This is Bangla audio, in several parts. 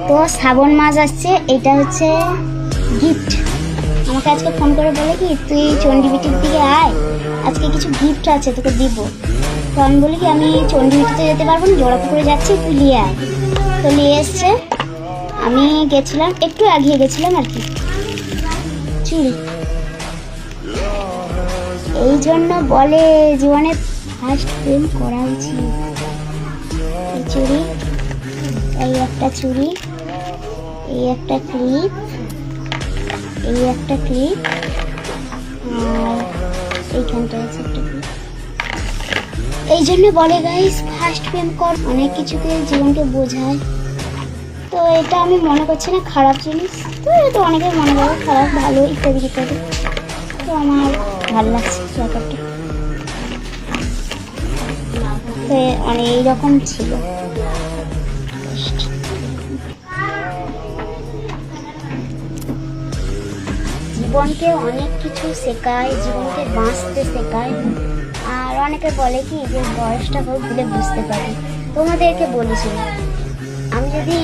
তো শ্রাবণ মাস আসছে, এটা হচ্ছে গিফট। আমাকে আজকে ফোন করে বলে কি তুই চণ্ডীবিটির দিকে আয়, আজকে কিছু গিফট আছে তোকে দিব। তো আমি বলি কি আমি চণ্ডীবিটিতে যেতে পারবো না, জোড়াপুকুরে যাচ্ছি, তুই নিয়ে আয়। তো নিয়ে এসছে, আমি গেছিলাম, একটু এগিয়ে গেছিলাম আর কি। চুড়ি, এই জন্য বলে জীবনে ফার্স্ট প্রেম করা উচিত। এই চুড়ি, এই একটা চুড়ি, এই একটা ক্লিপ, এই একটা ক্লিপ, আর এইখানটা আছে একটা ক্লিপ। এই জন্য বলে গাইস ফার্স্ট প্রেম কর, অনেক কিছুকে জীবনকে বোঝায়। তো এটা আমি মনে করছি না খারাপ জিনিস, তো এটা অনেকে মনে করে খারাপ ভালো ইত্যাদি ইত্যাদি। তো আমার ভালো লাগছে ব্যাপারটা। তো অনেক এইরকম ছিল। জীবনকে অনেক কিছু শেখায়, জীবনকে বাঁচতে শেখায়। আর অনেকে বলে কি যে বয়সটা হোক দিলে বুঝতে পারি। তোমাদেরকে বলেছি আমি যদি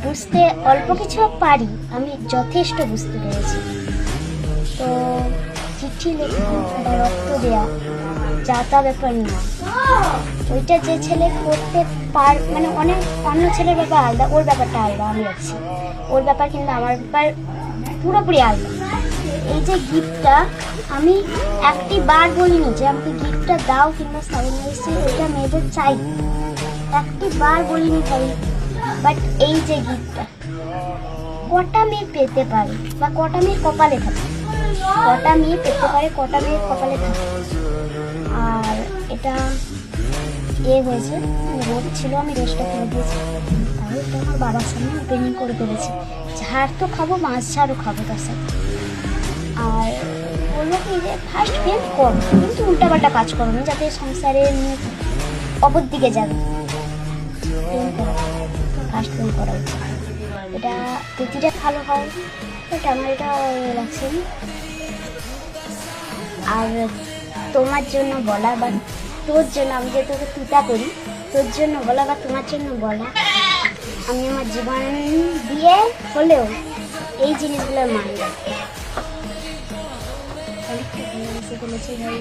বুঝতে অল্প কিছু পারি, আমি যথেষ্ট বুঝতে পেরেছি। তো চিঠি লেখা বা রক্ত দেওয়া যা তা ব্যাপার না, ওইটা যে ছেলে করতে মানে অনেক অন্য ছেলের ব্যাপার আলাদা, ওর ব্যাপারটা আলাদা, আমি আছি ওর ব্যাপার, কিন্তু আমার ব্যাপার পুরোপুরি আলাদা। এই যে গিফটটা আমি একটি বার বলিনি যে আমাকে গিফটটা দাও কিংবা শ্রাবণ মাসে এটা মেয়েদের চাই, একটি বার বলিনি ভাই। বাট এই যে গিফটটা কটা মেয়ে পেতে পারে বা কটা মেয়ের কপালে থাকে, কটা মেয়ে পেতে পারে, কটা মেয়ের কপালে থাকে। আর এটা হয়েছে রোদ ছিল, আমি রোজটা ফেলে দিয়েছি, তাহলে এটা আমার বাবার সামনে ওপেনিং করে ফেলেছি। ঝাড় তো খাবো, মাছ ঝাড়ও খাবো তার সাথে। আর বলবো কি যে ফার্স্ট প্রেম করো, কিন্তু উল্টাপাল্টা কাজ করো না, যাতে সংসারের অপর দিকে যাবে। প্রেম করা, ফার্স্ট প্রেম করা উচিত। এটা তিথিটা ভালো হয়, এটা আমার এটা লাগছে। আর তোমার জন্য বলা বা তোর জন্য, আমি যে তোকে তুতা করি, তোর জন্য বলা বা তোমার জন্য বলা, আমি আমার জীবন দিয়ে হলেও এই জিনিসগুলো মানি। অনেকটা ভালোবেসে ফেলেছি ভাই।